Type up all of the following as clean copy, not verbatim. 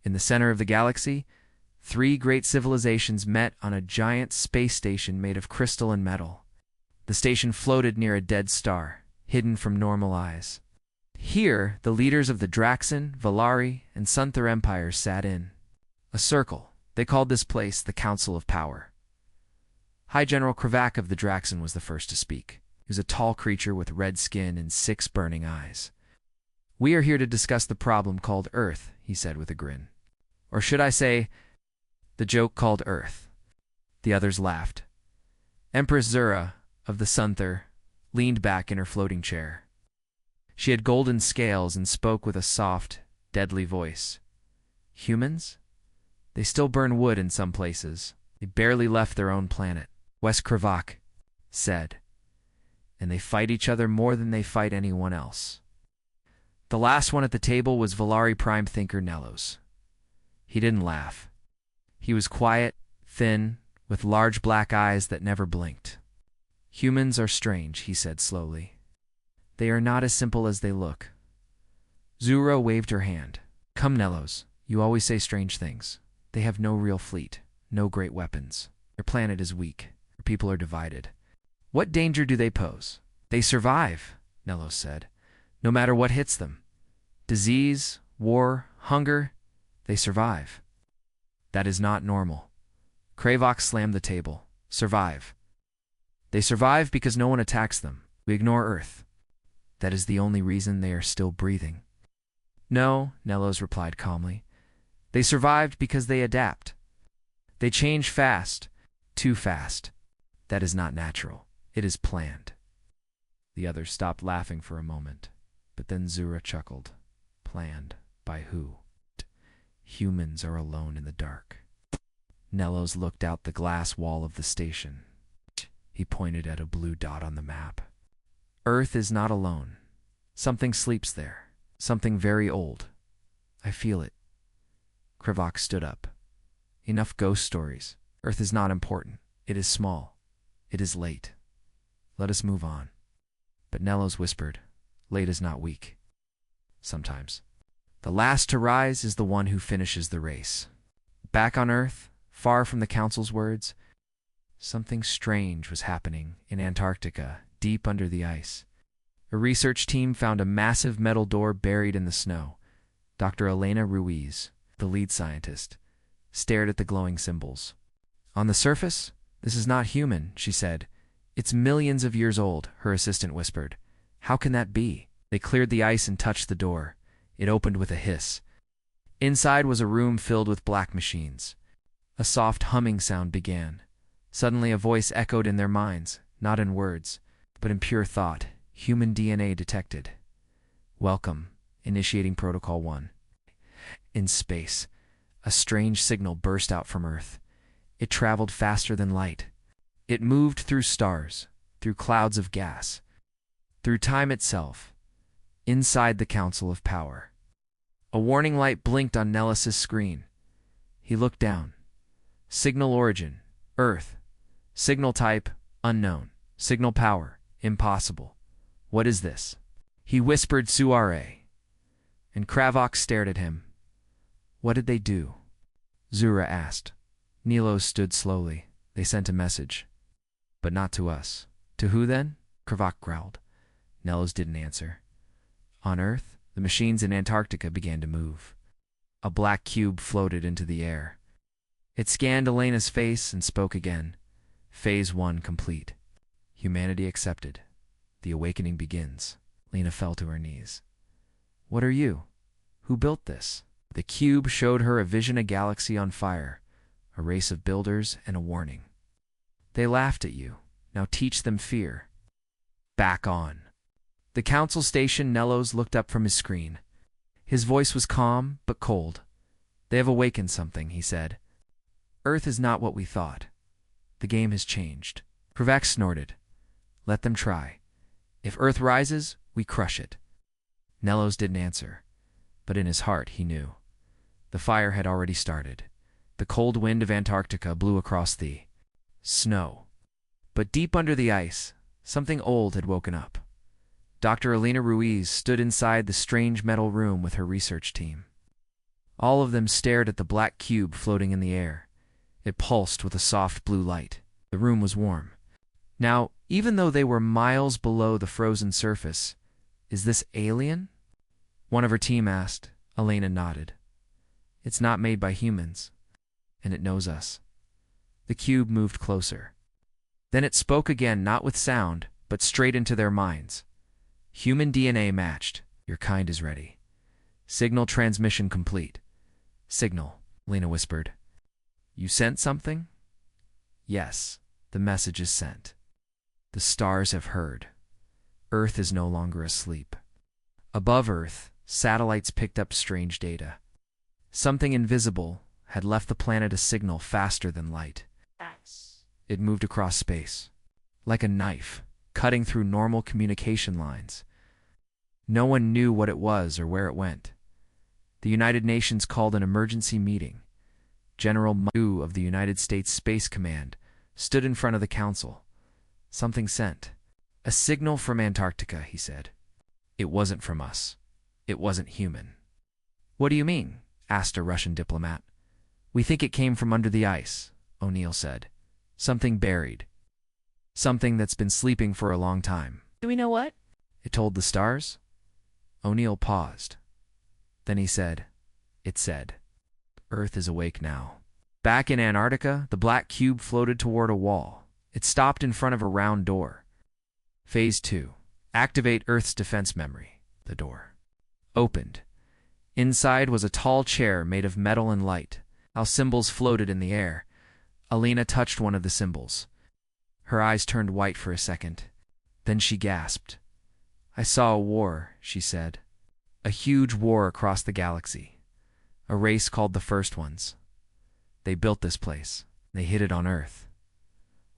In the center of the galaxy, three great civilizations met on a giant space station made of crystal and metal. The station floated near a dead star, hidden from normal eyes. Here, the leaders of the Draxan, Valari, and Sunther empires sat in a circle. They called this place the Council of Power. High General Kravak of the Draxan was the first to speak. He was a tall creature with red skin and 6 burning eyes. "We are here to discuss the problem called Earth," he said with a grin. "Or should I say, the joke called Earth." The others laughed. Empress Zura of the Sunther leaned back in her floating chair. She had golden scales and spoke with a soft, deadly voice. "Humans? They still burn wood in some places. They barely left their own planet," Wes Kravak said. "And they fight each other more than they fight anyone else." The last one at the table was Valari Prime Thinker Nellos. He didn't laugh. He was quiet, thin, with large black eyes that never blinked. "Humans are strange," he said slowly. "They are not as simple as they look." Zura waved her hand. "Come, Nellos, you always say strange things. They have no real fleet, no great weapons. Their planet is weak. Their people are divided. What danger do they pose?" "They survive," Nellos said. "No matter what hits them. Disease, war, hunger, they survive." "That is not normal." Kravak slammed the table. "Survive. They survive because no one attacks them. We ignore Earth. That is the only reason they are still breathing." "No," Nellos replied calmly. "They survived because they adapt. They change fast, too fast. That is not natural. It is planned." The others stopped laughing for a moment, but then Zura chuckled. "Planned by who?" "Humans are alone in the dark." Nellos looked out the glass wall of the station. He pointed at a blue dot on the map. "Earth is not alone. Something sleeps there. Something very old. I feel it." Kravak stood up. "Enough ghost stories. Earth is not important. It is small. It is late. Let us move on." But Nellos whispered, "Late is not weak. Sometimes. The last to rise is the one who finishes the race." Back on Earth, far from the Council's words, something strange was happening in Antarctica, deep under the ice. A research team found a massive metal door buried in the snow. Dr. Elena Ruiz, the lead scientist, stared at the glowing symbols. "On the surface, this is not human," she said. "It's millions of years old," her assistant whispered. "How can that be?" They cleared the ice and touched the door. It opened with a hiss. Inside was a room filled with black machines. A soft humming sound began. Suddenly a voice echoed in their minds, not in words, but in pure thought. "Human DNA detected. Welcome, initiating Protocol 1. In space, a strange signal burst out from Earth. It traveled faster than light. It moved through stars, through clouds of gas, through time itself, inside the Council of Power. A warning light blinked on Nellis' screen. He looked down. Signal origin, Earth. Signal type, unknown. Signal power, impossible. What is this? He whispered Suare. And Kravak stared at him. "What did they do?" Zura asked. Nilos stood slowly. "They sent a message. But not to us." "To who then?" Kravak growled. Nellos didn't answer. On Earth, the machines in Antarctica began to move. A black cube floated into the air. It scanned Elena's face and spoke again. Phase 1 complete. Humanity accepted. The awakening begins. Lena fell to her knees. "What are you? Who built this?" The cube showed her a vision, a galaxy on fire, a race of builders, and a warning. "They laughed at you. Now teach them fear." Back on. The council station, Nellos looked up from his screen. His voice was calm, but cold. "They have awakened something," he said. "Earth is not what we thought. The game has changed." Kravak snorted. "Let them try. If Earth rises, we crush it." Nellos didn't answer, but in his heart he knew. The fire had already started. The cold wind of Antarctica blew across the snow. But deep under the ice, something old had woken up. Dr. Elena Ruiz stood inside the strange metal room with her research team. All of them stared at the black cube floating in the air. It pulsed with a soft blue light. The room was warm. Now, even though they were miles below the frozen surface, is this alien? One of her team asked. Elena nodded. It's not made by humans, and it knows us. The cube moved closer. Then it spoke again, not with sound, but straight into their minds. Human DNA matched. Your kind is ready. Signal transmission complete. Signal, Lena whispered. You sent something? Yes, the message is sent. The stars have heard. Earth is no longer asleep. Above Earth, satellites picked up strange data. Something invisible had left the planet a signal faster than light. It moved across space, like a knife, cutting through normal communication lines. No one knew what it was or where it went. The United Nations called an emergency meeting. General Mu of the United States Space Command stood in front of the council. Something sent. A signal from Antarctica, he said. It wasn't from us. It wasn't human. What do you mean? Asked a Russian diplomat. We think it came from under the ice, O'Neill said. Something buried. Something that's been sleeping for a long time. Do we know what? It told the stars? O'Neill paused. Then he said, It said, Earth is awake now. Back in Antarctica, the black cube floated toward a wall. It stopped in front of a round door. Phase 2. Activate Earth's defense memory. The door opened. Inside was a tall chair made of metal and light. How symbols floated in the air. Alina touched one of the symbols. Her eyes turned white for a second. Then she gasped. I saw a war, she said. A huge war across the galaxy. A race called the First Ones. They built this place. They hid it on Earth.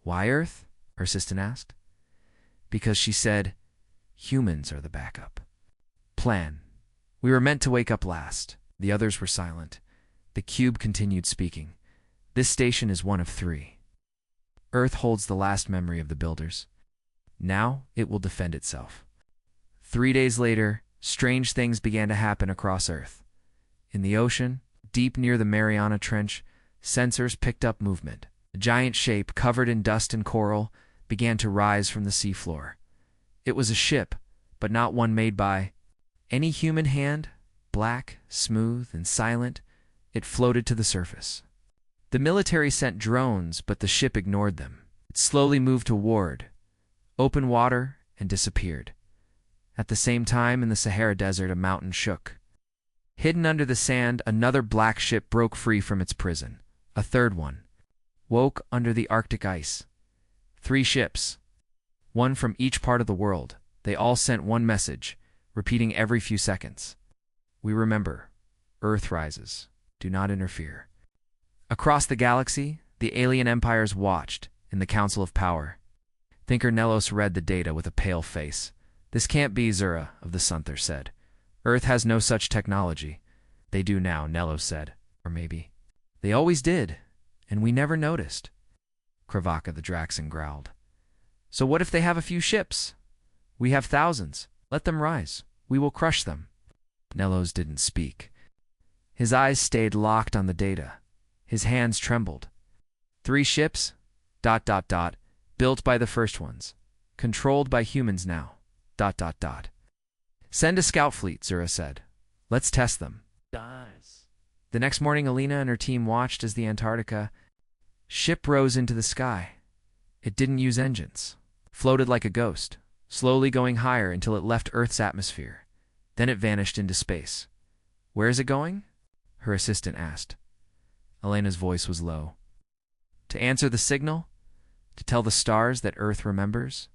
Why Earth? Her assistant asked. Because she said, humans are the backup. Plan. We were meant to wake up last. The others were silent. The cube continued speaking. This station is one of 3. Earth holds the last memory of the builders. Now it will defend itself. 3 days later, strange things began to happen across Earth. In the ocean, deep near the Mariana Trench, sensors picked up movement. A giant shape covered in dust and coral began to rise from the seafloor. It was a ship, but not one made by any human hand. Black, smooth, and silent, it floated to the surface. The military sent drones, but the ship ignored them. It slowly moved toward open water and disappeared. At the same time, in the Sahara Desert, a mountain shook. Hidden under the sand, another black ship broke free from its prison. A third one woke under the Arctic ice. 3 ships, one from each part of the world. They all sent one message, repeating every few seconds. We remember. Earth rises. Do not interfere. Across the galaxy, the alien empires watched in the Council of Power. Thinker Nelos read the data with a pale face. This can't be, Zura of the Sunther said. Earth has no such technology. They do now, Nelos said. Or maybe. They always did, and we never noticed. Kravaka the Draxan growled. So what if they have a few ships? We have thousands. Let them rise. We will crush them. Nelos didn't speak. His eyes stayed locked on the data. His hands trembled. 3 ships, ... built by the First Ones. Controlled by humans now, ... Send a scout fleet, Zura said. Let's test them. Guys. The next morning, Alina and her team watched as the Antarctica ship rose into the sky. It didn't use engines. Floated like a ghost, slowly going higher until it left Earth's atmosphere. Then it vanished into space. Where is it going? Her assistant asked. Elena's voice was low. To answer the signal? To tell the stars that Earth remembers?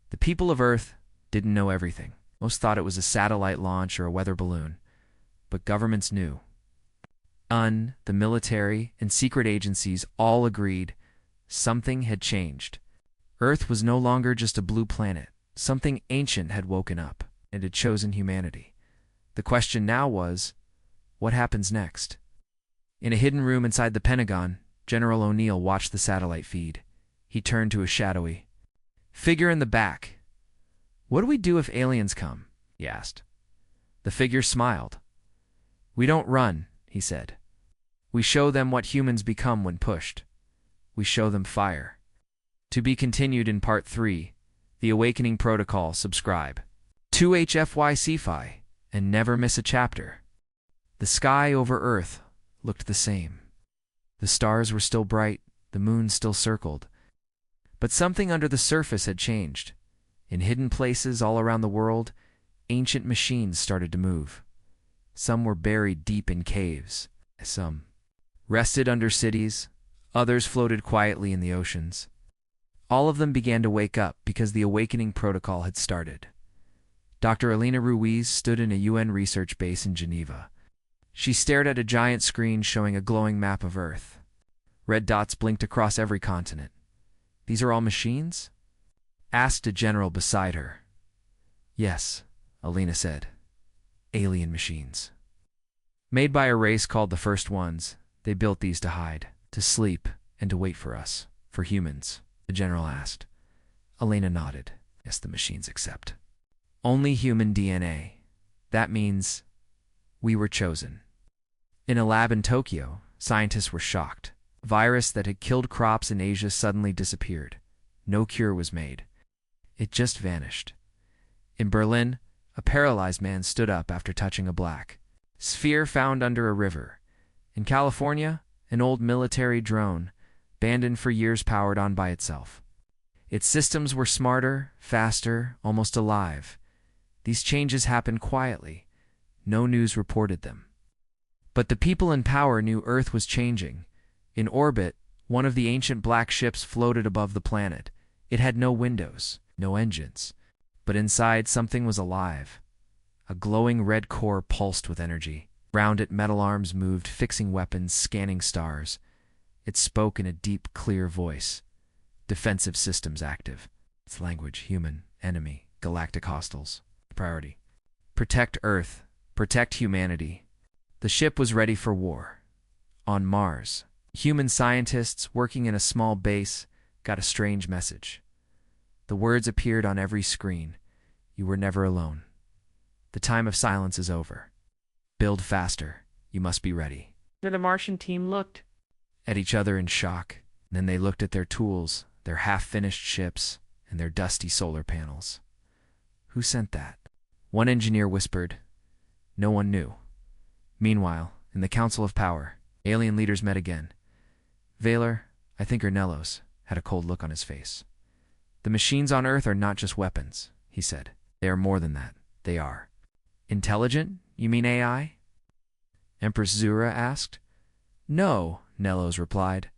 The people of Earth didn't know everything. Most thought it was a satellite launch or a weather balloon. But governments knew. The military, and secret agencies all agreed something had changed. Earth was no longer just a blue planet. Something ancient had woken up and had chosen humanity. The question now was, what happens next? In a hidden room inside the Pentagon, General O'Neill watched the satellite feed. He turned to a shadowy figure in the back. What do we do if aliens come? He asked. The figure smiled. We don't run. he said. We show them what humans become when pushed. We show them fire. To be continued in Part 3, The Awakening Protocol. Subscribe to HFY Sci-Fi and never miss a chapter. The sky over Earth looked the same. The stars were still bright, the moon still circled. But something under the surface had changed. In hidden places all around the world, ancient machines started to move. Some were buried deep in caves. Some rested under cities. Others floated quietly in the oceans. All of them began to wake up because the awakening protocol had started. Dr. Elena Ruiz stood in a UN research base in Geneva. She stared at a giant screen showing a glowing map of Earth. Red dots blinked across every continent. These are all machines? Asked a general beside her. Yes, Elena said. Alien machines. Made by a race called the First Ones, they built these to hide, to sleep, and to wait for us, for humans, the general asked. Elena nodded. Yes, the machines accept. Only human DNA. That means we were chosen. In a lab in Tokyo, scientists were shocked. A virus that had killed crops in Asia suddenly disappeared. No cure was made. It just vanished. In Berlin, a paralyzed man stood up after touching a black sphere found under a river. In California, an old military drone, abandoned for years, powered on by itself. Its systems were smarter, faster, almost alive. These changes happened quietly. No news reported them. But the people in power knew Earth was changing. In orbit, one of the ancient black ships floated above the planet. It had no windows, no engines. But inside, something was alive. A glowing red core pulsed with energy. Round it, metal arms moved, fixing weapons, scanning stars. It spoke in a deep, clear voice. Defensive systems active. Its language: human, enemy, galactic hostiles. Priority: protect Earth, protect humanity. The ship was ready for war. On Mars, human scientists working in a small base got a strange message. The words appeared on every screen. You were never alone. The time of silence is over. Build faster. You must be ready. The Martian team looked at each other in shock. Then they looked at their tools, their half-finished ships, and their dusty solar panels. Who sent that? One engineer whispered. No one knew. Meanwhile, in the Council of Power, alien leaders met again. Valer, I think Ornelos, had a cold look on his face. The machines on Earth are not just weapons, he said. They are more than that. They are intelligent? You mean AI? Empress Zura asked. No, Nellos replied.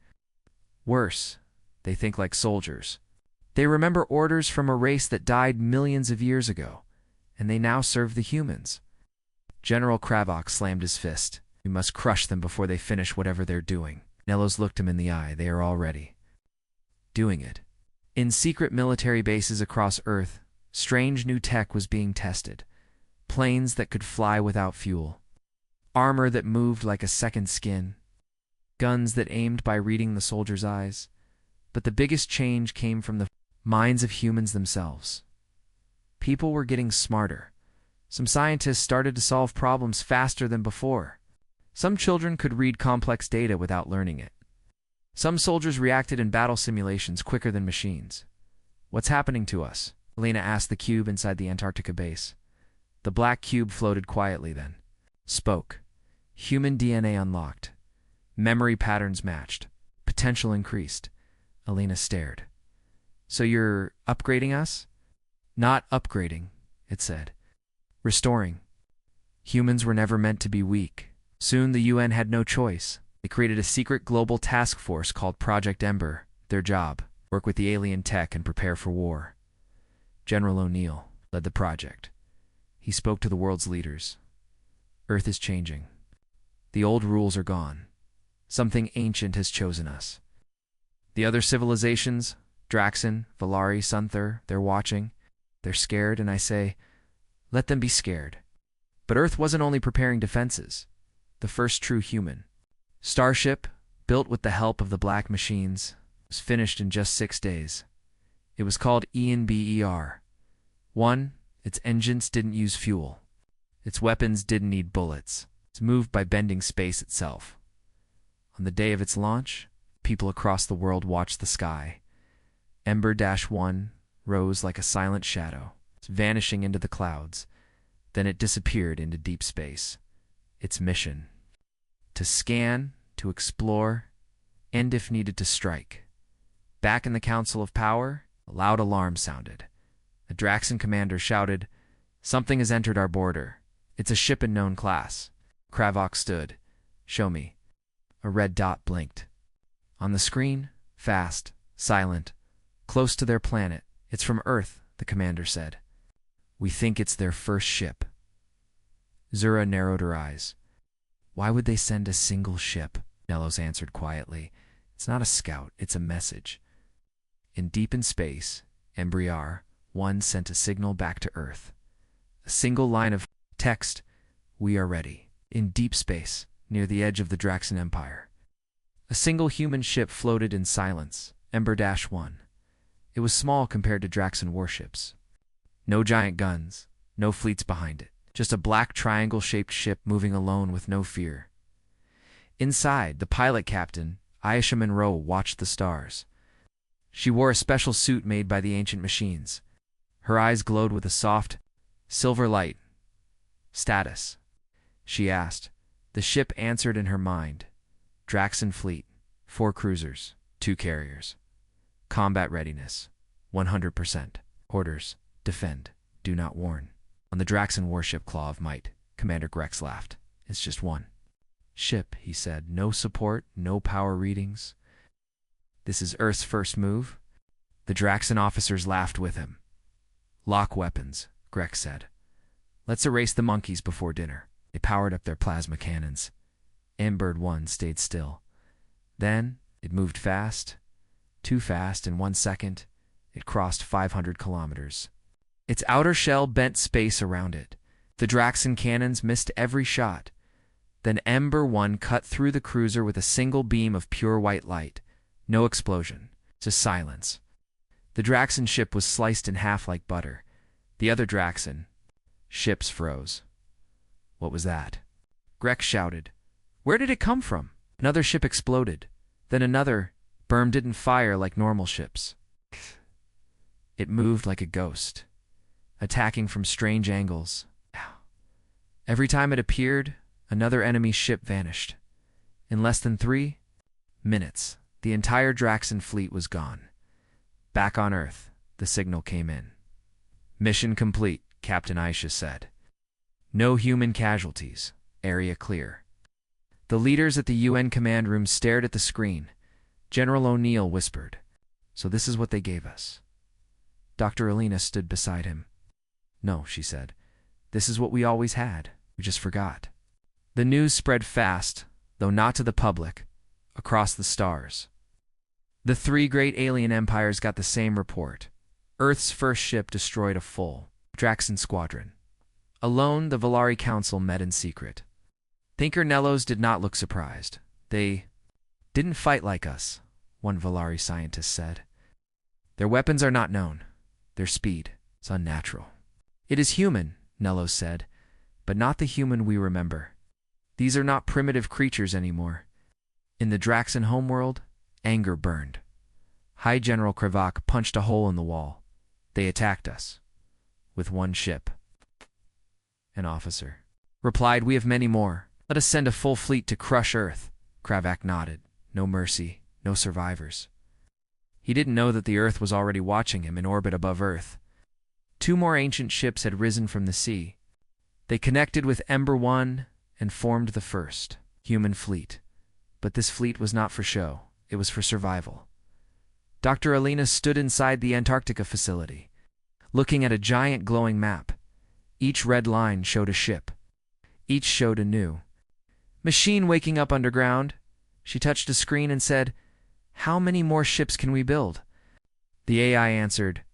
Worse, they think like soldiers. They remember orders from a race that died millions of years ago, and they now serve the humans. General Kravok slammed his fist. We must crush them before they finish whatever they're doing. Nellos looked him in the eye. They are already doing it. In secret military bases across Earth, strange new tech was being tested. Planes that could fly without fuel. Armor that moved like a second skin. Guns that aimed by reading the soldiers' eyes. But the biggest change came from the minds of humans themselves. People were getting smarter. Some scientists started to solve problems faster than before. Some children could read complex data without learning it. Some soldiers reacted in battle simulations quicker than machines. What's happening to us? Elena asked the cube inside the Antarctica base. The black cube floated quietly then. Spoke. Human DNA unlocked. Memory patterns matched. Potential increased. Elena stared. So you're upgrading us? Not upgrading, it said. Restoring. Humans were never meant to be weak. Soon the UN had no choice. They created a secret global task force called Project Ember. Their job: work with the alien tech and prepare for war. General O'Neill led the project. He spoke to the world's leaders. Earth is changing. The old rules are gone. Something ancient has chosen us. The other civilizations, Draxon, Valari, Sunther, they're watching. They're scared, and I say, let them be scared. But Earth wasn't only preparing defenses. The first true human starship, built with the help of the black machines, was finished in just 6 days. It was called ENBER. 1. Its engines didn't use fuel. Its weapons didn't need bullets. It's moved by bending space itself. On the day of its launch, people across the world watched the sky. Ember-1 rose like a silent shadow, vanishing into the clouds. Then it disappeared into deep space. Its mission: to scan, to explore, and if needed, to strike. Back in the Council of Power, a loud alarm sounded. The Draxan commander shouted, "Something has entered our border. It's a ship in known class." Kravok stood. "Show me." A red dot blinked. On the screen, fast, silent, close to their planet. "It's from Earth," the commander said. "We think it's their first ship." Zura narrowed her eyes. "Why would they send a single ship?" Nellos answered quietly. "It's not a scout, it's a message." Deep in space, Embriar-1 sent a signal back to Earth. A single line of text: "We are ready." In deep space, near the edge of the Draxan Empire, a single human ship floated in silence, Ember-1. It was small compared to Draxan warships. No giant guns, no fleets behind it. Just a black triangle-shaped ship moving alone with no fear. Inside, the pilot captain, Aisha Monroe, watched the stars. She wore a special suit made by the ancient machines. Her eyes glowed with a soft, silver light. "Status?" she asked. The ship answered in her mind. "Draxan fleet, 4 cruisers, 2 carriers. Combat readiness, 100%. Orders: defend, do not warn." On the Draxan warship Claw of Might, Commander Grex laughed. "It's just one ship," he said. "No support, no power readings. This is Earth's first move." The Draxan officers laughed with him. "Lock weapons," Grex said. "Let's erase the monkeys before dinner." They powered up their plasma cannons. Ember-1 stayed still. Then it moved fast, too fast. In 1 second, it crossed 500 kilometers. Its outer shell bent space around it. The Draxan cannons missed every shot. Then Ember-1 cut through the cruiser with a single beam of pure white light. No explosion, just silence. The Draxan ship was sliced in half like butter. The other Draxan ships froze. What was that? Grex shouted. "Where did it come from?" Another ship exploded. Then another. Berm didn't fire like normal ships. It moved like a ghost, attacking from strange angles. Every time it appeared, another enemy ship vanished. In less than 3 minutes, the entire Draxan fleet was gone. Back on Earth, the signal came in. "Mission complete," Captain Aisha said. "No human casualties. Area clear." The leaders at the UN command room stared at the screen. General O'Neill whispered, "So this is what they gave us." Dr. Alina stood beside him. "No," she said. "This is what we always had. We just forgot." The news spread fast, though not to the public, across the stars. The 3 great alien empires got the same report. Earth's first ship destroyed a full Draxan squadron. Alone, the Valari Council met in secret. Thinker Nellos did not look surprised. "They didn't fight like us," one Valari scientist said. "Their weapons are not known. Their speed is unnatural." "It is human," Nellos said, "but not the human we remember. These are not primitive creatures anymore." In the Draxan homeworld, anger burned. High General Kravok punched a hole in the wall. "They attacked us. With 1 ship." An officer replied, "We have many more. Let us send a full fleet to crush Earth." Kravak nodded. No mercy, no survivors. He didn't know that the Earth was already watching him in orbit above Earth. 2 more ancient ships had risen from the sea. They connected with Ember-1 and formed the first human fleet. But this fleet was not for show. It was for survival. Dr. Alina stood inside the Antarctica facility, looking at a giant glowing map. Each red line showed a ship. Each showed a new machine waking up underground. She touched a screen and said, "How many more ships can we build?" The AI answered,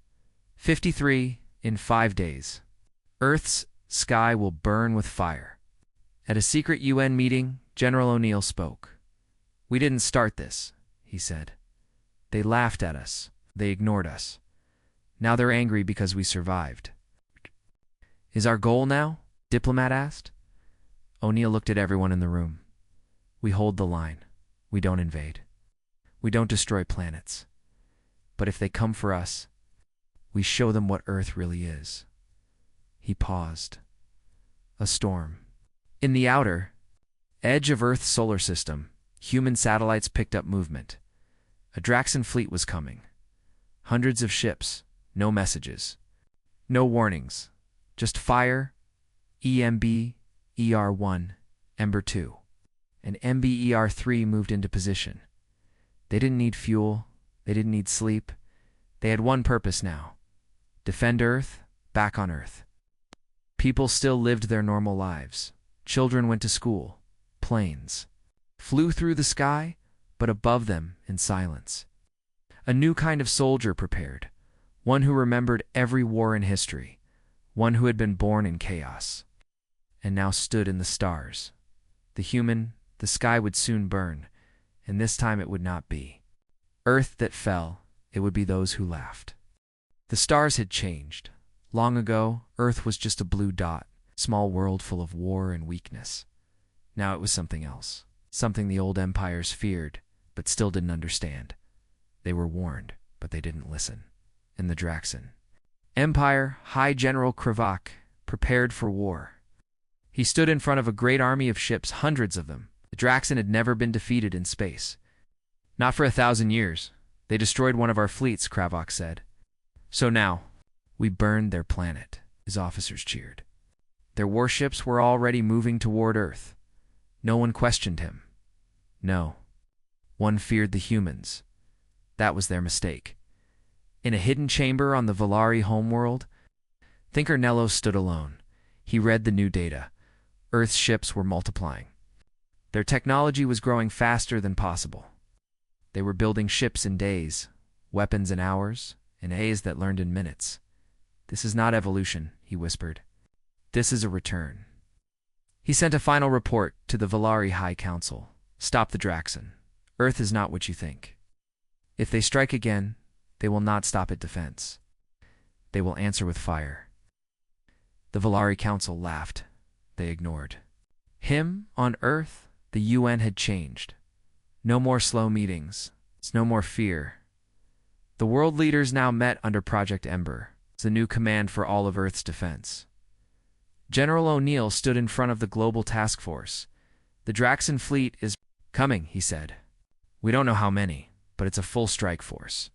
53 in 5 days. Earth's sky will burn with fire. At a secret UN meeting, General O'Neill spoke. "We didn't start this," he said. "They laughed at us. They ignored us. Now they're angry because we survived." "Is our goal now?" Diplomat asked. O'Neill looked at everyone in the room. We hold the line. We don't invade. We don't destroy planets. But if they come for us, we show them what Earth really is. He paused. A storm. In the outer edge of Earth's solar system, human satellites picked up movement. A Draxan fleet was coming. Hundreds of ships, no messages. No warnings. Just fire, EMB, ER1, Ember 2. And MBER3 moved into position. They didn't need fuel. They didn't need sleep. They had one purpose now. Defend Earth, back on Earth. People still lived their normal lives. Children went to school. Planes flew through the sky, but above them in silence. A new kind of soldier prepared, one who remembered every war in history, one who had been born in chaos, and now stood in the stars. The sky would soon burn, and this time it would not be Earth that fell, it would be those who laughed. The stars had changed. Long ago, Earth was just a blue dot, small world full of war and weakness. Now it was something else, something the old empires feared, but still didn't understand. They were warned, but they didn't listen. In the Draxan Empire, High General Kravak prepared for war. He stood in front of a great army of ships, hundreds of them. The Draxan had never been defeated in space. Not for 1,000 years. They destroyed one of our fleets, Kravak said. So now, we burned their planet, his officers cheered. Their warships were already moving toward Earth. No one questioned him. No. One feared the humans. That was their mistake. In a hidden chamber on the Valari homeworld, Thinker Nello stood alone. He read the new data. Earth's ships were multiplying. Their technology was growing faster than possible. They were building ships in days, weapons in hours, and A's that learned in minutes. This is not evolution, he whispered. This is a return. He sent a final report to the Valari High Council. Stop the Draxan. Earth is not what you think. If they strike again, they will not stop at defense. They will answer with fire. The Valari Council laughed. They ignored him. On Earth, the UN had changed. No more slow meetings. It's no more fear. The world leaders now met under Project Ember. It's the new command for all of Earth's defense. General O'Neill stood in front of the global task force. The Draxan fleet is coming, he said. We don't know how many, but it's a full strike force.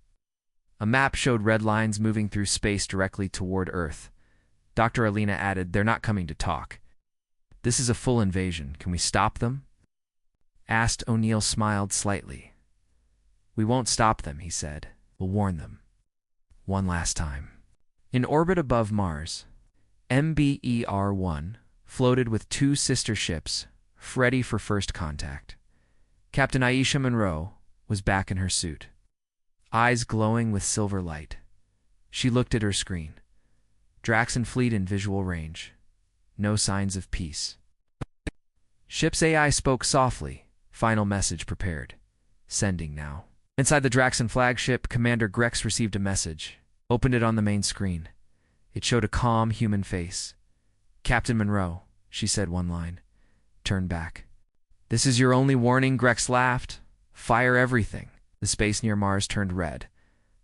A map showed red lines moving through space directly toward Earth. Dr. Alina added, they're not coming to talk. This is a full invasion. Can we stop them? Asked. O'Neill smiled slightly. We won't stop them, he said. We'll warn them. One last time. In orbit above Mars, MBER-1 floated with two sister ships, ready for first contact. Captain Aisha Monroe was back in her suit, eyes glowing with silver light. She looked at her screen. Draxan fleet in visual range. No signs of peace. Ship's AI spoke softly. Final message prepared. Sending now. Inside the Draxan flagship, Commander Grex received a message. Opened it on the main screen. It showed a calm human face. Captain Monroe, she said one line. Turned back. This is your only warning, Grex laughed. Fire everything. The space near Mars turned red.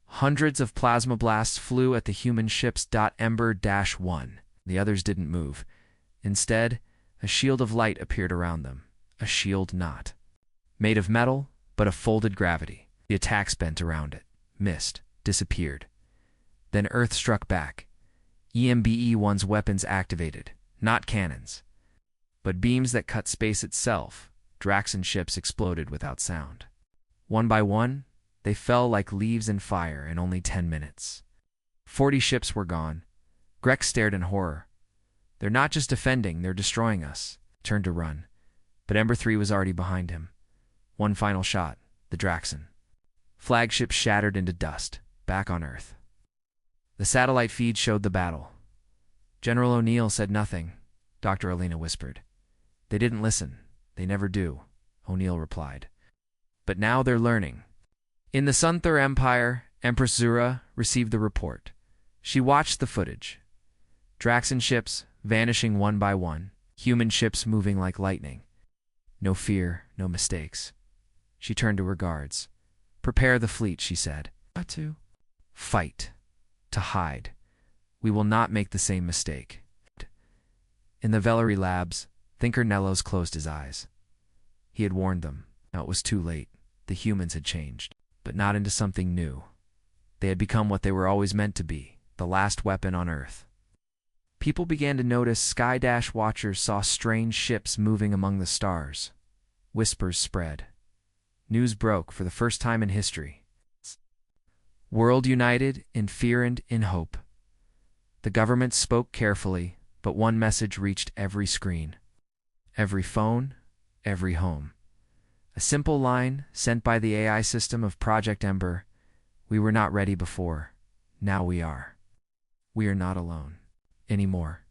Hundreds of plasma blasts flew at the human ships. Ember-1. The others didn't move. Instead, a shield of light appeared around them. A shield not made of metal, but of folded gravity. The attacks bent around it, missed, disappeared. Then Earth struck back. EMBE-1's weapons activated, not cannons, but beams that cut space itself. Draxan ships exploded without sound. One by one, they fell like leaves in fire in only 10 minutes. 40 ships were gone. Grex stared in horror. They're not just defending, they're destroying us. Turned to run. But Ember 3 was already behind him. One final shot, the Draxan. Flagship shattered into dust, back on Earth. The satellite feed showed the battle. General O'Neill said nothing, Dr. Alina whispered. They didn't listen. They never do, O'Neill replied. But now they're learning. In the Sunthur Empire, Empress Zura received the report. She watched the footage. Draxan ships vanishing one by one, human ships moving like lightning. No fear, no mistakes. She turned to her guards. "Prepare the fleet," she said. "What to?" "Fight. To hide. We will not make the same mistake." In the Vellery labs, Thinker Nellos closed his eyes. He had warned them. Now it was too late. The humans had changed, but not into something new. They had become what they were always meant to be, the last weapon on Earth. People began to notice Sky Dash watchers saw strange ships moving among the stars. Whispers spread. News broke for the first time in history. World united in fear and in hope. The government spoke carefully, but one message reached every screen, every phone, every home. A simple line sent by the AI system of Project Ember: "We were not ready before. Now we are. We are not alone anymore."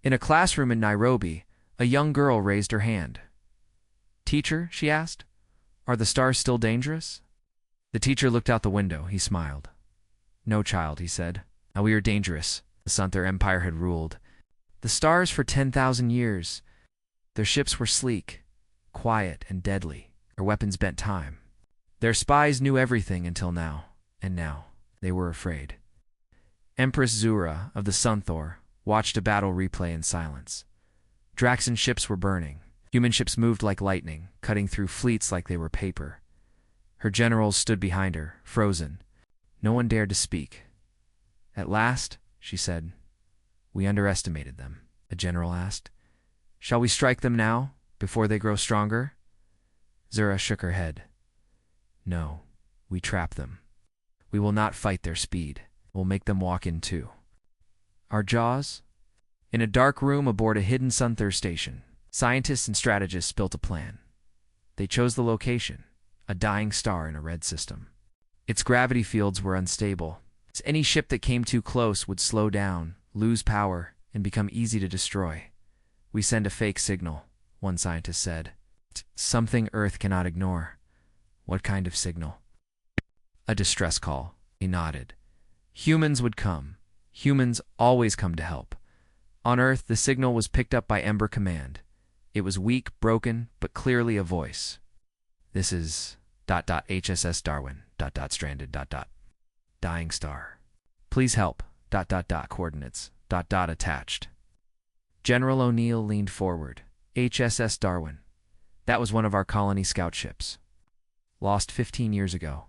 In a classroom in Nairobi, a young girl raised her hand. "Teacher," she asked, "are the stars still dangerous?" The teacher looked out the window. He smiled. "No, child," he said. "Now we are dangerous." The Sunther Empire had ruled the stars for 10,000 years. Their ships were sleek, quiet, and deadly. Their weapons bent time. Their spies knew everything until now, and now they were afraid. Empress Zura of the Sunthor watched a battle replay in silence. Draxan ships were burning. Human ships moved like lightning, cutting through fleets like they were paper. Her generals stood behind her, frozen. No one dared to speak. "At last," she said, "we underestimated them." A general asked, "Shall we strike them now, before they grow stronger?" Zura shook her head. "No, we trap them. We will not fight their speed. We'll make them walk in too." Our jaws? In a dark room aboard a hidden Sunther station, scientists and strategists built a plan. They chose the location, a dying star in a red system. Its gravity fields were unstable. Any ship that came too close would slow down, lose power, and become easy to destroy. "We send a fake signal," one scientist said. "Something Earth cannot ignore." "What kind of signal?" "A distress call." He nodded. "Humans would come. Humans always come to help." On Earth, the signal was picked up by Ember Command. It was weak, broken, but clearly a voice. "This is HSS Darwin, stranded, dying star. Please help, coordinates, attached." General O'Neill leaned forward. "HSS Darwin. That was one of our colony scout ships. Lost 15 years ago."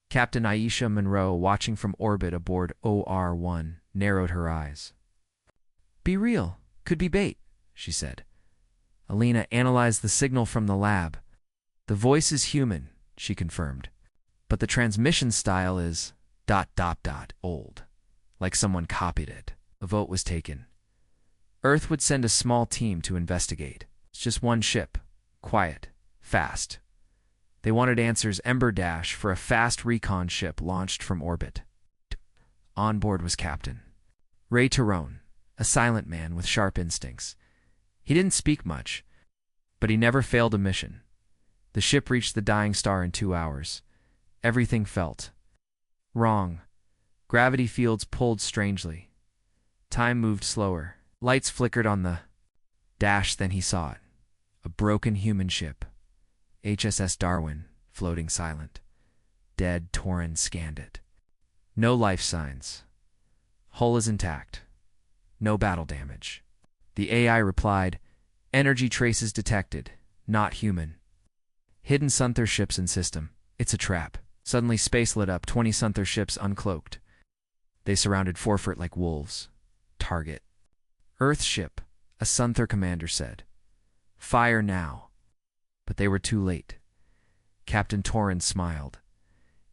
Captain Aisha Monroe, watching from orbit aboard OR-1, narrowed her eyes. "Be real. Could be bait," she said. Alina analyzed the signal from the lab. "The voice is human," she confirmed. "But the transmission style is ... old. Like someone copied it." A vote was taken. Earth would send a small team to investigate. It's just one ship. Quiet. Fast. They wanted answers Ember Dash for a fast recon ship launched from orbit. On board was Captain Ray Tyrone, a silent man with sharp instincts. He didn't speak much, but he never failed a mission. The ship reached the dying star in 2 hours. Everything felt wrong. Gravity fields pulled strangely. Time moved slower. Lights flickered on the dash, then he saw it. A broken human ship. HSS Darwin, floating silent. Dead, Torin scanned it. No life signs. Hull is intact. No battle damage. The AI replied, "Energy traces detected. Not human. Hidden Sunther ships in system. It's a trap." Suddenly space lit up, 20 Sunther ships uncloaked. They surrounded Forfert like wolves. Target. "Earth ship," a Sunther commander said. "Fire now." But they were too late. Captain Torin smiled.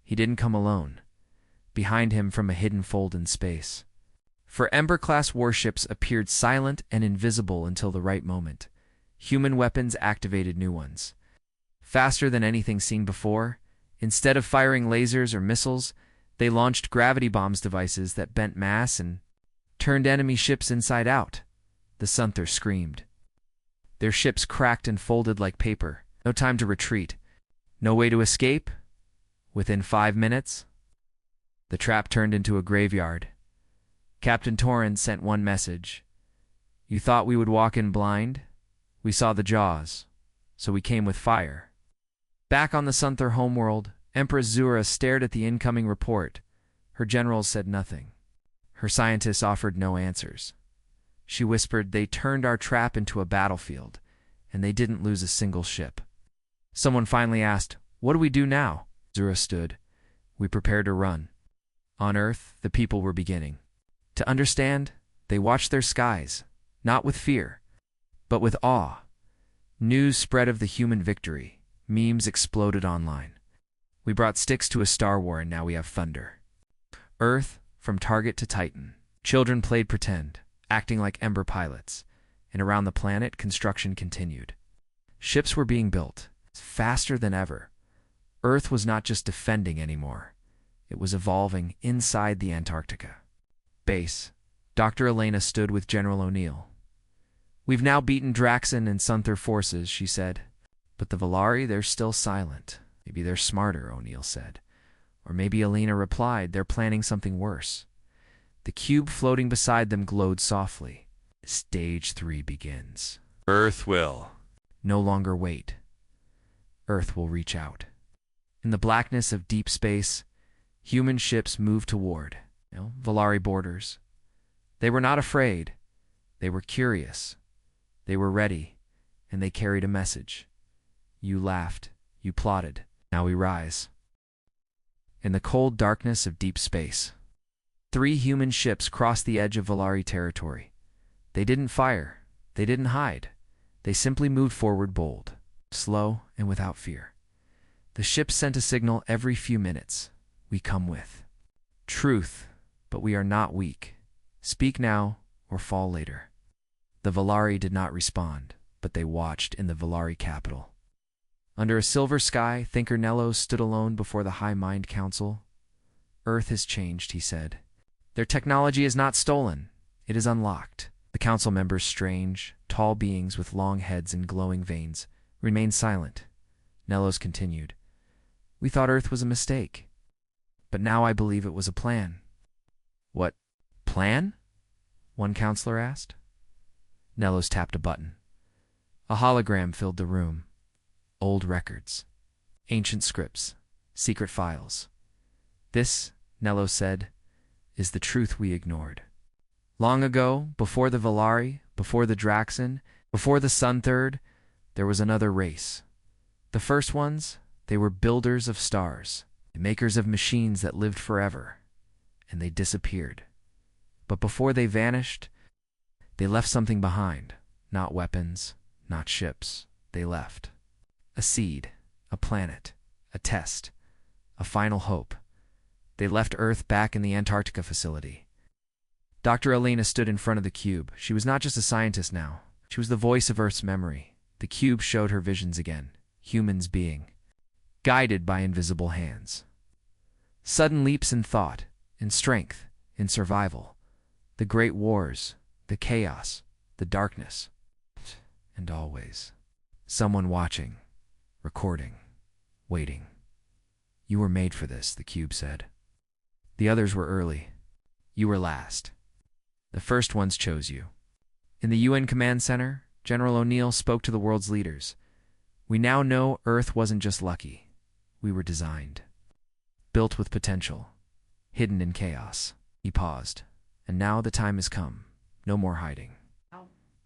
He didn't come alone. Behind him, from a hidden fold in space. For Ember-class warships appeared silent and invisible until the right moment. Human weapons activated new ones. Faster than anything seen before, instead of firing lasers or missiles, they launched gravity bombs devices that bent mass and turned enemy ships inside out. The Sunther screamed. Their ships cracked and folded like paper. No time to retreat. No way to escape. Within 5 minutes, the trap turned into a graveyard. Captain Torin sent one message. "You thought we would walk in blind? We saw the jaws, so we came with fire. Back on the Sunther homeworld, Empress Zura stared at the incoming report. Her generals said nothing. Her scientists offered no answers. She whispered, "They turned our trap into a battlefield, and they didn't lose a single ship." Someone finally asked, "What do we do now?" Zura stood. "We prepare to run." On Earth, the people were beginning to understand. They watched their skies, not with fear, but with awe. News spread of the human victory. Memes exploded online. We brought sticks to a star war, and now we have thunder. Earth, from target to titan. Children played pretend, acting like Ember pilots, and around the planet, construction continued. Ships were being built, faster than ever. Earth was not just defending anymore. It was evolving inside the Antarctica. Base. Dr. Elena stood with General O'Neill. "We've now beaten Draxon and Sunther forces," she said. "But the Valari, they're still silent. Maybe they're smarter," O'Neill said. Or maybe, Elena replied, "they're planning something worse." The cube floating beside them glowed softly. Stage 3 begins. Earth will no longer wait. Earth will reach out. In the blackness of deep space, human ships moved toward Valari borders. They were not afraid. They were curious. They were ready, and they carried a message. You laughed. You plotted. Now we rise. In the cold darkness of deep space, 3 human ships crossed the edge of Valari territory. They didn't fire. They didn't hide. They simply moved forward bold, slow, and without fear. The ships sent a signal every few minutes. We come with truth, but we are not weak. Speak now or fall later. The Valari did not respond, but they watched in the Valari capital. Under a silver sky, Thinker Nello stood alone before the High Mind Council. "Earth has changed," he said. "Their technology is not stolen. It is unlocked." The council members, strange, tall beings with long heads and glowing veins, remained silent. Nello's continued. "We thought Earth was a mistake. But now I believe it was a plan." "What plan?" one counselor asked. Nello's tapped a button. A hologram filled the room. Old records, ancient scripts, secret files. "This," Nello said, "is the truth we ignored. Long ago, before the Valari, before the Draxon, before the Sun-Third, there was another race. The first ones, they were builders of stars, makers of machines that lived forever, and they disappeared. But before they vanished, they left something behind. Not weapons, not ships. They left a seed, a planet, a test, a final hope. They left Earth back in the Antarctica facility." Dr. Elena stood in front of the cube. She was not just a scientist now. She was the voice of Earth's memory. The cube showed her visions again. Humans being guided by invisible hands. Sudden leaps in thought, in strength, in survival. The great wars, the chaos, the darkness. And always someone watching, recording, waiting. "You were made for this," the cube said. "The others were early. You were last. The first ones chose you." In the UN Command Center, General O'Neill spoke to the world's leaders. "We now know Earth wasn't just lucky. We were designed. Built with potential. Hidden in chaos." He paused. "And now the time has come. No more hiding.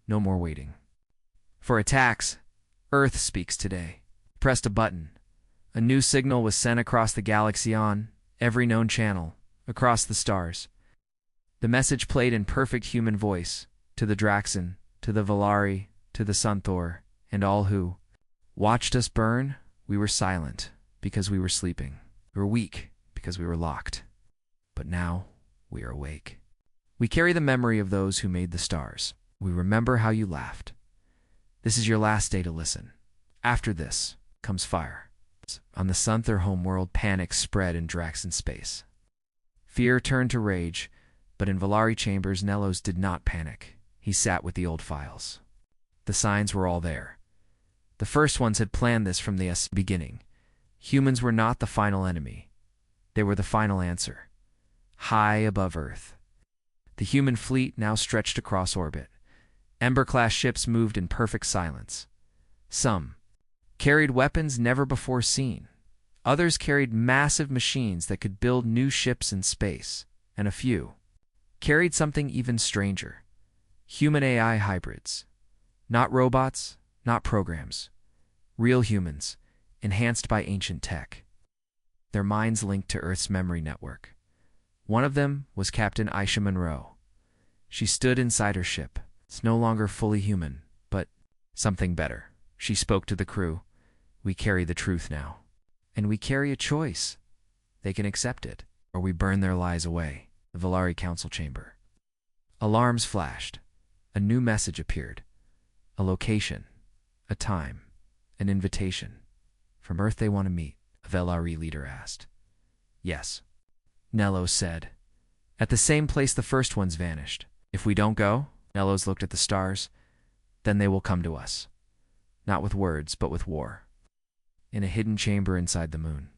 No more waiting. For attacks, Earth speaks today." He pressed a button. A new signal was sent across the galaxy on every known channel, across the stars. The message played in perfect human voice to the Draxon, to the Valari, to the Sunthor, and all who watched us burn. We were silent because we were sleeping. We were weak because we were locked. But now we are awake. We carry the memory of those who made the stars. We remember how you laughed. This is your last day to listen. After this comes fire. On the Sunther homeworld, panic spread in Draxon space. Fear turned to rage, but in Valari chambers, Nellos did not panic. He sat with the old files. The signs were all there. The first ones had planned this from the beginning. Humans were not the final enemy. They were the final answer. High above Earth, the human fleet now stretched across orbit. Ember-class ships moved in perfect silence. Some carried weapons never before seen. Others carried massive machines that could build new ships in space. And a few carried something even stranger. Human-AI hybrids. Not robots, not programs. Real humans, enhanced by ancient tech. Their minds linked to Earth's memory network. One of them was Captain Aisha Monroe. She stood inside her ship. It's no longer fully human, but something better. She spoke to the crew. We carry the truth now. And we carry a choice. They can accept it, or we burn their lies away. The Valari Council Chamber. Alarms flashed. A new message appeared. A location. A time. An invitation. From Earth they want to meet, a Valari leader asked. Yes. Nellos said. At the same place the first ones vanished. If we don't go, Nellos looked at the stars, then they will come to us. Not with words, but with war. In a hidden chamber inside the moon.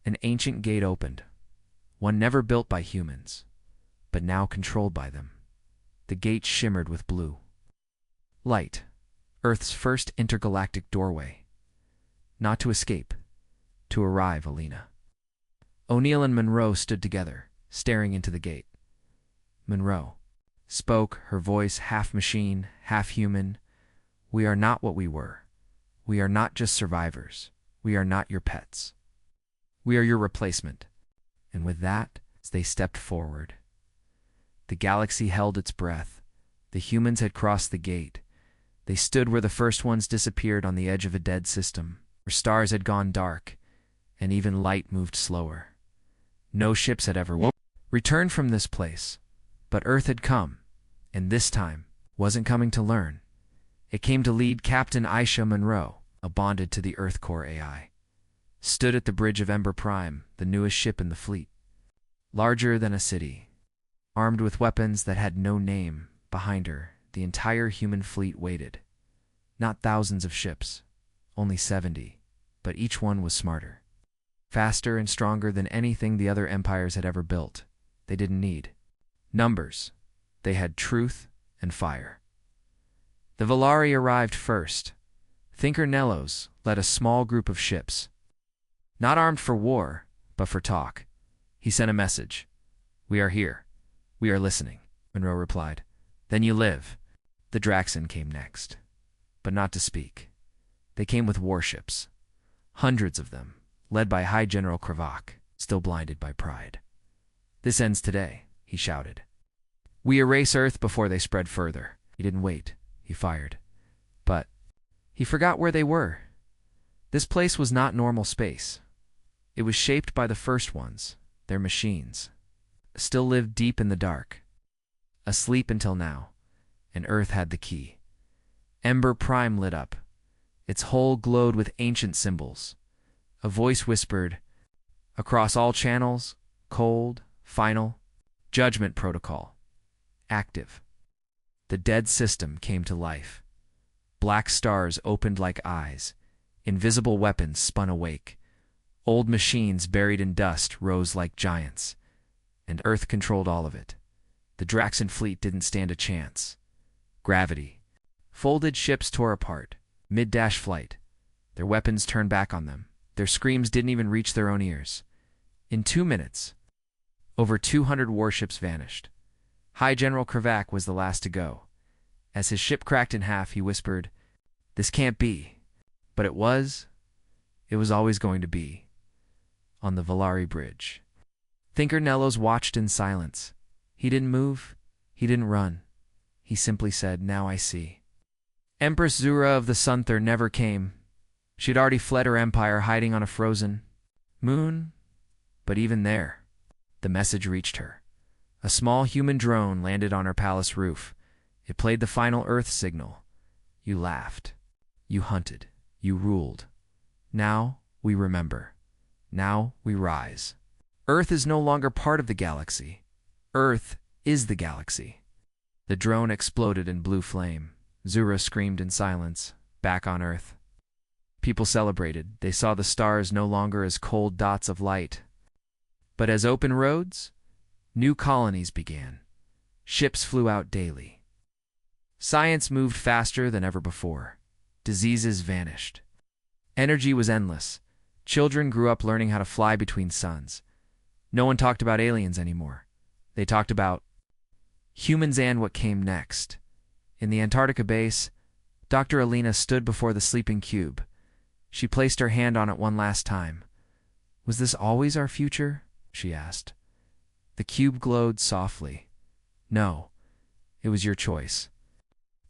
An ancient gate opened. One never built by humans, but now controlled by them. The gate shimmered with blue. Light. Earth's first intergalactic doorway. Not to escape, to arrive, Alina. O'Neill and Monroe stood together, staring into the gate. Monroe spoke, her voice half machine, half human. We are not what we were. We are not just survivors. We are not your pets. We are your replacement. And with that, they stepped forward. The galaxy held its breath. The humans had crossed the gate. They stood where the first ones disappeared on the edge of a dead system, where stars had gone dark, and even light moved slower. No ships had ever returned from this place, but Earth had come, and this time wasn't coming to learn. It came to lead. Captain Aisha Monroe, a bonded to the Earth Core AI, stood at the bridge of Ember Prime, the newest ship in the fleet. Larger than a city, armed with weapons that had no name, behind her, the entire human fleet waited. Not thousands of ships, only 70, but each one was smarter. Faster and stronger than anything the other empires had ever built. They didn't need numbers. They had truth and fire. The Valari arrived first. Thinker Nellos led a small group of ships. Not armed for war, but for talk. He sent a message. We are here. We are listening, Monroe replied. Then you live. The Draxon came next. But not to speak. They came with warships. Hundreds of them, led by High General Kravak, still blinded by pride. This ends today, he shouted. We erase Earth before they spread further. He didn't wait. He fired. But he forgot where they were. This place was not normal space. It was shaped by the first ones, their machines. Still lived deep in the dark. Asleep until now, and Earth had the key. Ember Prime lit up. Its hull glowed with ancient symbols. A voice whispered, across all channels, cold, final, judgment protocol. Active. The dead system came to life. Black stars opened like eyes. Invisible weapons spun awake. Old machines buried in dust rose like giants. And Earth controlled all of it. The Draxon fleet didn't stand a chance. Gravity. Folded ships tore apart. Mid-dash flight. Their weapons turned back on them. Their screams didn't even reach their own ears. In 2 minutes, over 200 warships vanished. High General Kravak was the last to go. As his ship cracked in half, he whispered, "This can't be." But it was. It was always going to be. On the Valari Bridge. Thinker Nellos watched in silence. He didn't move. He didn't run. He simply said, "Now I see." Empress Zura of the Sunther never came. She'd already fled her empire, hiding on a frozen moon. But even there, the message reached her. A small human drone landed on her palace roof. It played the final Earth signal. You laughed. You hunted. You ruled. Now we remember. Now we rise. Earth is no longer part of the galaxy. Earth is the galaxy. The drone exploded in blue flame. Zura screamed in silence, back on Earth. People celebrated. They saw the stars no longer as cold dots of light, but as open roads. New colonies began. Ships flew out daily. Science moved faster than ever before. Diseases vanished. Energy was endless. Children grew up learning how to fly between suns. No one talked about aliens anymore. They talked about humans and what came next. In the Antarctica base, Dr. Alina stood before the sleeping cube. She placed her hand on it one last time. "Was this always our future?" she asked. The cube glowed softly. "No, it was your choice.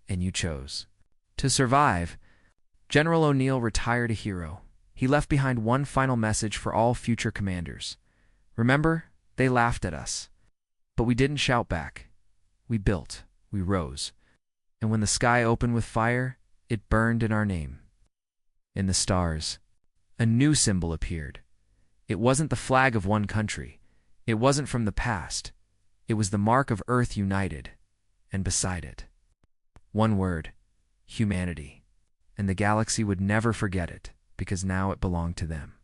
And you chose." To survive, General O'Neill retired a hero. He left behind one final message for all future commanders. "Remember, they laughed at us. But we didn't shout back. We built. We rose. And when the sky opened with fire, it burned in our name." In the stars, a new symbol appeared. It wasn't the flag of one country. It wasn't from the past. It was the mark of Earth united. And beside it, one word: humanity. And the galaxy would never forget it, because now it belonged to them.